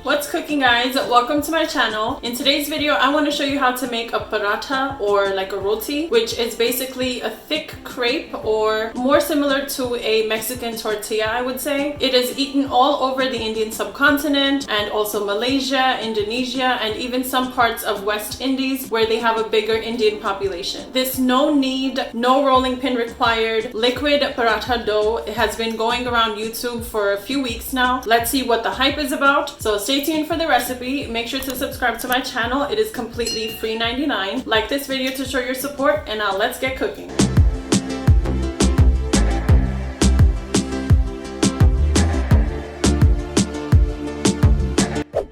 What's cooking, guys? Welcome to my channel. In today's video I want to show you how to make a paratha, or like a roti, which is basically a thick crepe or more similar to a Mexican tortilla, I would say. It is eaten all over the Indian subcontinent and also Malaysia, Indonesia, and even some parts of West Indies where they have a bigger Indian population. This no knead, no rolling pin required liquid paratha dough has been going around YouTube for a few weeks now. Let's see what the hype is about. So stay tuned for the recipe. Make sure to subscribe to my channel. It is completely free 99. Like this video to show your support, and now let's get cooking.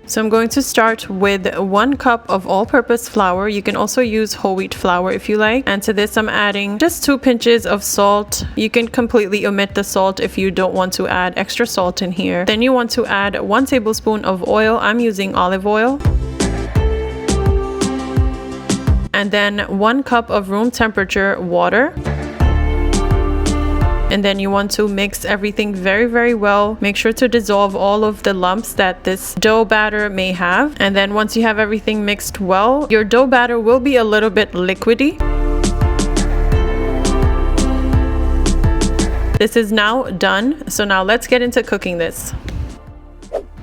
So I'm going to start with 1 cup of all-purpose flour. You can also use whole wheat flour if you like. And to this I'm adding just 2 pinches of salt. You can completely omit the salt if you don't want to add extra salt in here. Then you want to add 1 tablespoon of oil. I'm using olive oil. And then 1 cup of room temperature water. And then you want to mix everything very well. Make sure to dissolve all of the lumps that this dough batter may have. And then once you have everything mixed well, your dough batter will be a little bit liquidy. This is now done. So now let's get into cooking this.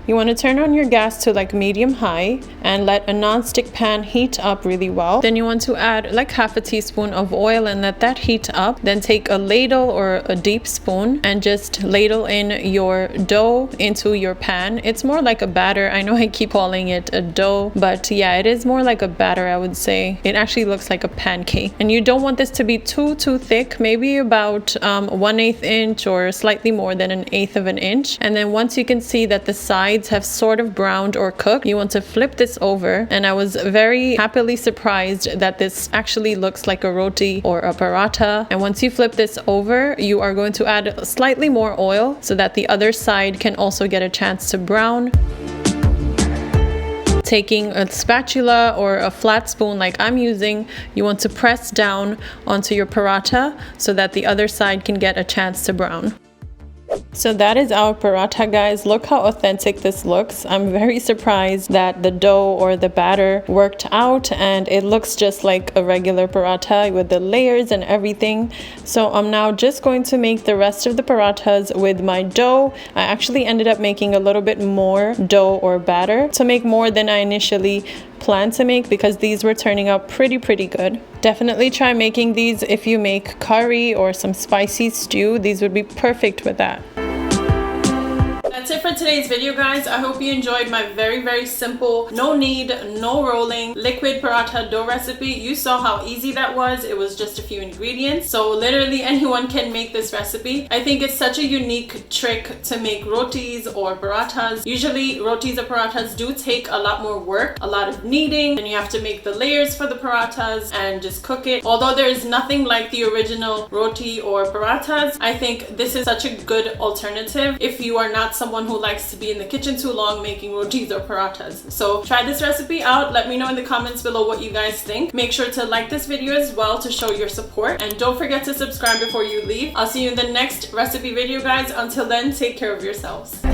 You want to turn on your gas to like medium high and let a non-stick pan heat up really well. Then you want to add like half a teaspoon of oil and let that heat up. Then take a ladle or a deep spoon and just ladle in your dough into your pan. It's more like a batter. I know I keep calling it a dough, but yeah, it is more like a batter, I would say. It actually looks like a pancake. And you don't want this to be too thick, maybe about 1/8 inch or slightly more than 1/8 of an inch. And then once you can see that the sides have sort of browned or cooked, you want to flip this over. And I was very happily surprised that this actually looks like a roti or a paratha. And once you flip this over, you are going to add slightly more oil so that the other side can also get a chance to brown. Taking a spatula or a flat spoon like I'm using, you want to press down onto your paratha so that the other side can get a chance to brown. So that is our paratha, guys. Look how authentic this looks. I'm very surprised that the dough or the batter worked out and it looks just like a regular paratha with the layers and everything. So I'm now just going to make the rest of the parathas with my dough. I actually ended up making a little bit more dough or batter to make more than I initially planned to make because these were turning out pretty good. Definitely try making these if you make curry or some spicy stew. These would be perfect with that. That's it for today's video, guys. I hope you enjoyed my very simple, no knead, no rolling, liquid paratha dough recipe. You saw how easy that was. It was just a few ingredients. So literally anyone can make this recipe. I think it's such a unique trick to make rotis or parathas. Usually rotis or parathas do take a lot more work, a lot of kneading, and you have to make the layers for the parathas and just cook it. Although there is nothing like the original roti or parathas, I think this is such a good alternative if you are not someone who likes to be in the kitchen too long making rotis or parathas. So try this recipe out. Let me know in the comments below what you guys think. Make sure to like this video as well to show your support, and don't forget to subscribe before you leave. I'll see you in the next recipe video, guys. Until then, take care of yourselves.